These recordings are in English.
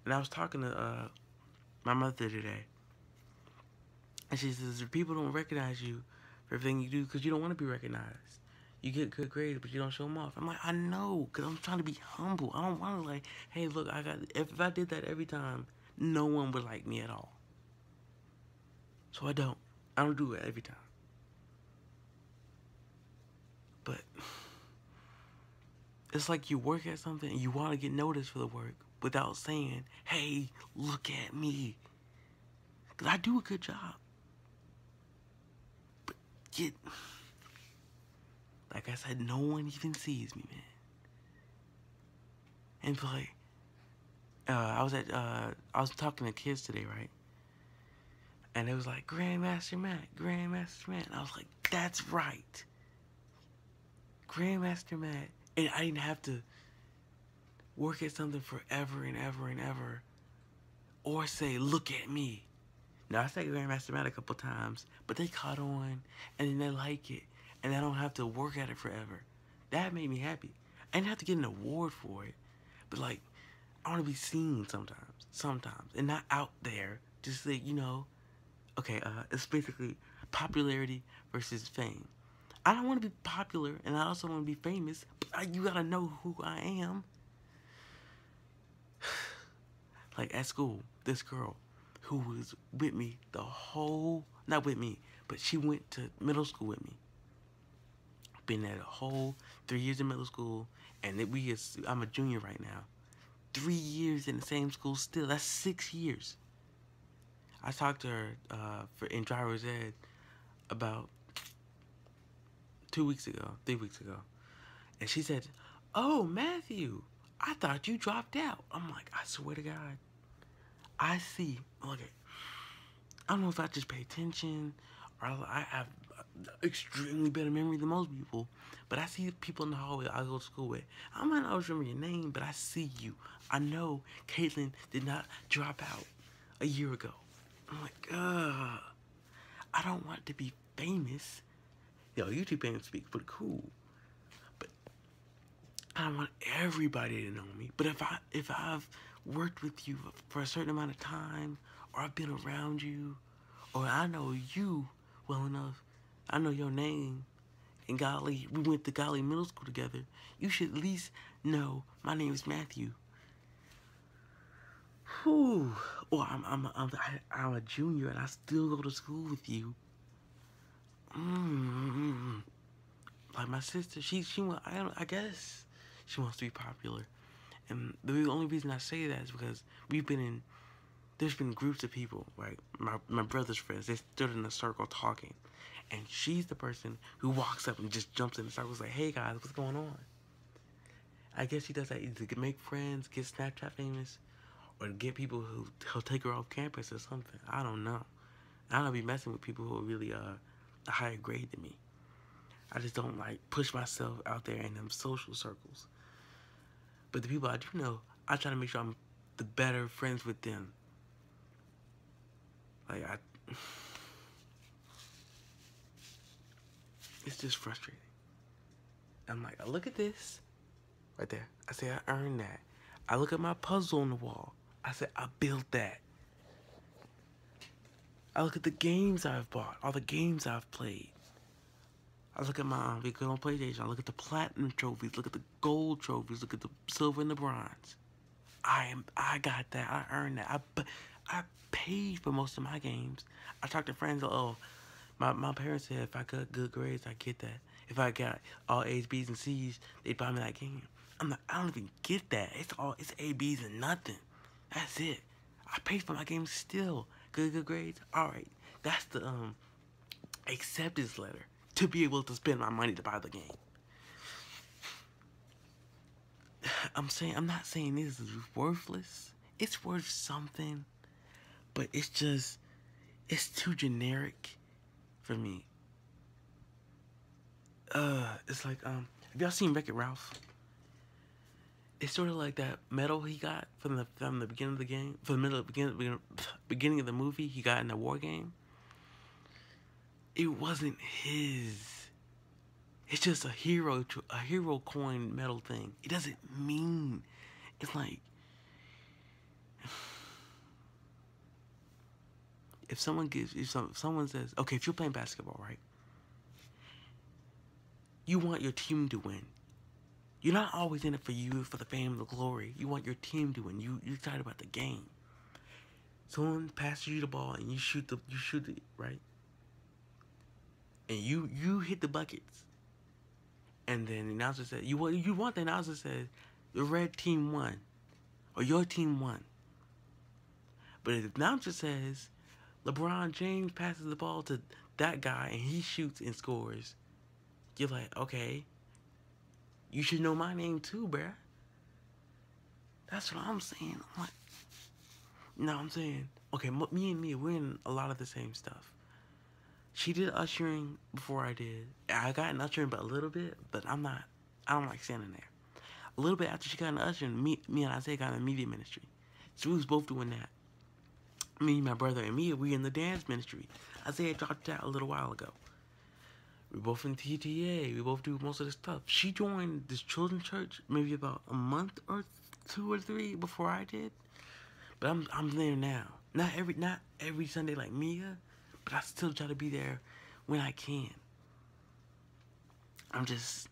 And I was talking to my mother today, and she says people don't recognize you for everything you do because you don't want to be recognized. You get good grades, but you don't show them off. I'm like, I know, because I'm trying to be humble. I don't want to, like, hey, look, I got. If I did that every time, no one would like me at all. So I don't. I don't do it every time. But it's like you work at something and you want to get noticed for the work without saying, hey, look at me. Because I do a good job. But yet, like I said, no one even sees me, man. And like, I was talking to kids today, right? And it was like, Grandmaster Matt, Grandmaster Matt. And I was like, that's right. Grandmaster Matt. And I didn't have to work at something forever and ever and ever. Or say, look at me. Now, I said Grandmaster Matt a couple times, but they caught on, and then they like it, and I don't have to work at it forever. That made me happy. I didn't have to get an award for it, but, like, I want to be seen sometimes, and not out there, just like, okay, it's basically popularity versus fame. I don't want to be popular, and I also want to be famous, but you gotta know who I am. Like, at school, this girl who was with me not with me, but she went to middle school with me. Been there the whole 3 years in middle school, and I'm a junior right now. 3 years in the same school still. That's 6 years. I talked to her in driver's ed about 3 weeks ago, and she said, "Oh, Matthew, I thought you dropped out." I'm like, I swear to God, I see. Okay, I don't know if I just pay attention or I have extremely better memory than most people, but I see people in the hallway I go to school with. I might not always remember your name, but I see you. I know Caitlin did not drop out a year ago. I'm like, I don't want to be famous. Yo, YouTube fans speak pretty cool, but I don't want everybody to know me. But if I've worked with you for a certain amount of time, or I've been around you, or I know you well enough, I know your name, and golly, we went to Golly Middle School together, you should at least know my name is Matthew. Whew. Or I'm a junior and I still go to school with you. Like my sister, I guess she wants to be popular. And the only reason I say that is because there's been groups of people, right? My brother's friends, they stood in a circle talking. And she's the person who walks up and just jumps in the circle and like, hey guys, what's going on? I guess she does that either to make friends, get Snapchat famous, or to get people who'll take her off campus or something. I don't know. I don't be messing with people who are really a higher grade than me. I just don't like push myself out there in them social circles. But the people I do know, I try to make sure I'm the better friends with them. Like it's just frustrating. I'm like, I look at this right there. I say I earned that. I look at my puzzle on the wall. I said I built that. I look at the games I've bought, all the games I've played. I look at my because on PlayStation, I look at the platinum trophies, look at the gold trophies, look at the silver and the bronze. I got that. I earned that. I paid for most of my games. I talked to friends. Oh, my parents said if I got good grades, I get that. If I got all A's, B's, and C's, they'd buy me that game. I'm like, I don't even get that. It's A, B's, and nothing. That's it. I paid for my games still. Good grades. All right. That's the acceptance letter to be able to spend my money to buy the game. I'm not saying this is worthless. It's worth something, but it's too generic for me. It's like, have y'all seen Wreck-It Ralph? It's sort of like that medal he got from the beginning of the game, from the beginning of the movie he got in the war game. It wasn't his. It's just a hero coin medal thing. It doesn't mean. It's like if someone says, okay, if you're playing basketball, right? You want your team to win. You're not always in it for you, for the fame, the glory. You want your team to win. You're excited about the game. Someone passes you the ball and you shoot it, right? And you hit the buckets. And then the announcer said, you want the announcer says, the red team won. Or your team won. But if the announcer says, LeBron James passes the ball to that guy and he shoots and scores, you're like, okay, you should know my name too, bruh. That's what I'm saying. I'm like, no, I'm saying, okay, me and Mia, we're in a lot of the same stuff. She did ushering before I did. I got in ushering but a little bit, but I don't like standing there. A little bit after she got in ushering, me and Isaiah got in media ministry. So we was both doing that. Me, my brother, and Mia, we in the dance ministry. Isaiah dropped out a little while ago. We both in TTA. We both do most of the stuff. She joined this children's church maybe about a month or 2 or 3 before I did. But I'm there now. Not every Sunday like Mia, but I still try to be there when I can. I'm just...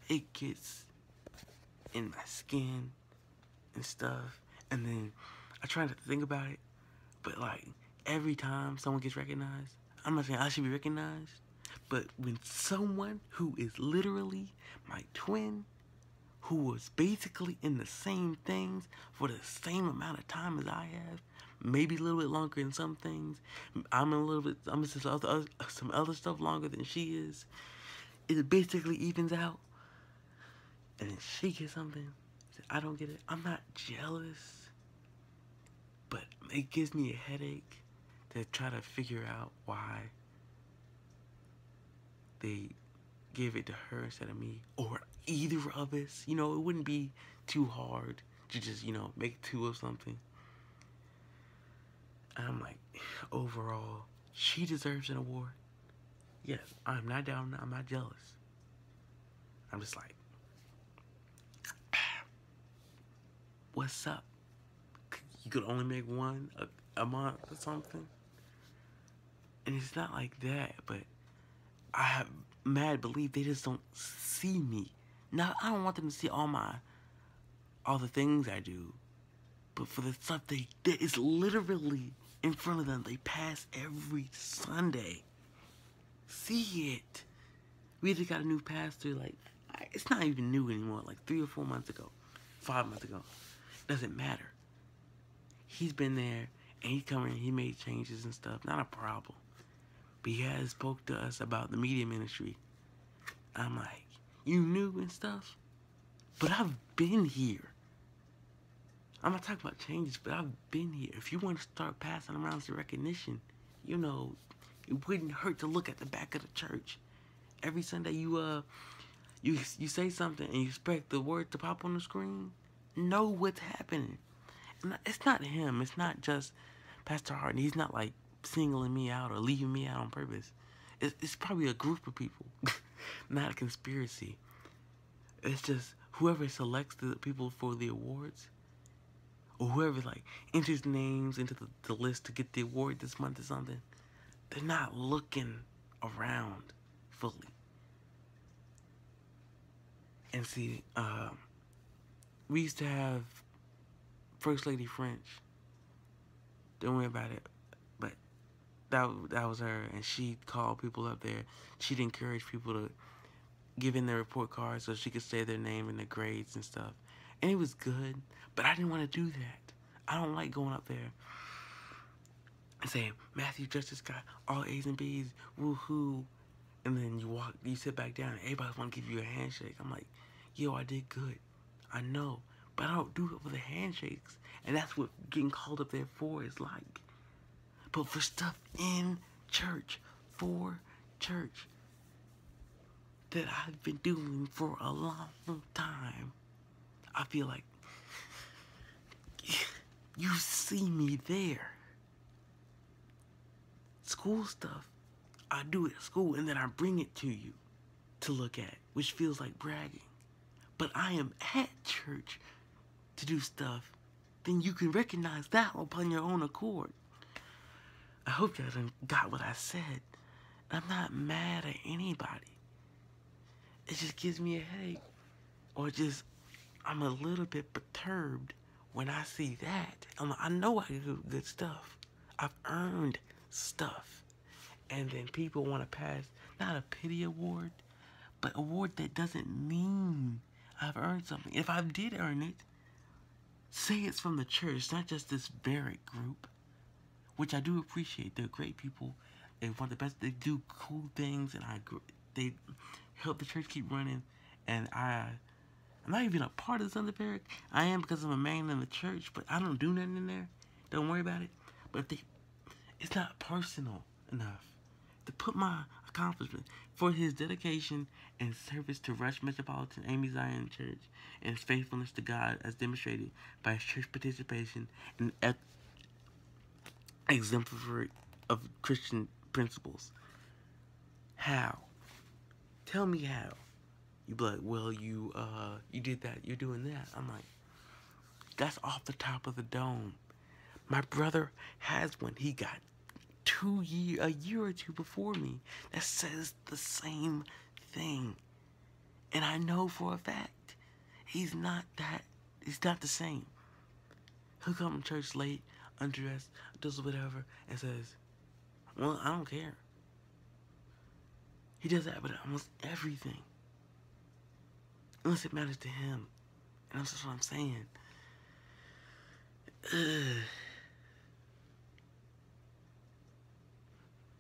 It gets in my skin and stuff. And then I try to think about it. But like, every time someone gets recognized, I'm not saying I should be recognized, but when someone who is literally my twin, who was basically in the same things for the same amount of time as I have, maybe a little bit longer in some things, I'm in some other stuff longer than she is, it basically evens out. And then she gets something, I don't get it. I'm not jealous, but it gives me a headache to try to figure out why they give it to her instead of me, or either of us. You know, it wouldn't be too hard to just, make 2 of something. And I'm like, overall, she deserves an award. Yes, I'm not down, I'm not jealous. I'm just like, what's up? You could only make 1 a month or something. And it's not like that, but I have mad belief they just don't see me. Now, I don't want them to see all the things I do, but for the stuff that is literally in front of them, they pass every Sunday. See it. We just got a new pastor, like, it's not even new anymore, like 3 or 4 months ago, 5 months ago. Doesn't matter. He's been there, and he's coming, he made changes and stuff, not a problem. But he has spoke to us about the media ministry. I'm like, you knew and stuff? But I've been here. I'm not talking about changes, but I've been here. If you want to start passing around some recognition, it wouldn't hurt to look at the back of the church. Every Sunday you say something and you expect the word to pop on the screen. Know what's happening. And it's not him. It's not just Pastor Harden. He's not like singling me out or leaving me out on purpose. It's probably a group of people, not a conspiracy. It's just whoever selects the people for the awards, or whoever like enters names into the list to get the award this month or something, they're not looking around fully. And see, we used to have First Lady French. Don't worry about it. But that was her, and she called people up there. She'd encourage people to give in their report cards so she could say their name and their grades and stuff. And it was good, but I didn't want to do that. I don't like going up there and saying, Matthew Justice got all A's and B's, woohoo. And then you sit back down and everybody want to give you a handshake. I'm like, yo, I did good. I know. But I don't do it for the handshakes. And that's what getting called up there for is like. But for stuff in church, for church, that I've been doing for a long time, I feel like you see me there. School stuff, I do it at school and then I bring it to you to look at, which feels like bragging. But I am at church to do stuff then you can recognize that upon your own accord. I hope y'all done got what I said. I'm not mad at anybody. It just gives me a headache. Or just, I'm a little bit perturbed when I see that. I know I do good stuff. I've earned stuff. And then people want to pass, not a pity award, but award that doesn't mean I've earned something. If I did earn it, say it's from the church, not just this Barrett group, which I do appreciate. They're great people. They want the best. They do cool things, and they help the church keep running. And I'm not even a part of Sons of Barrett. I am because I'm a man in the church, but I don't do nothing in there. Don't worry about it. But it's not personal enough to put my accomplishment for his dedication and service to Rush Metropolitan AME Zion Church and his faithfulness to God as demonstrated by his church participation and exemplary of Christian principles. How? Tell me how. You be like, well, you did that, you're doing that. I'm like, that's off the top of the dome. My brother has one. He got a year or two before me that says the same thing. And I know for a fact he's not the same. He'll come to church late, undressed, does whatever, and says, well, I don't care. He does that with almost everything. Unless it matters to him. And that's what I'm saying. Ugh.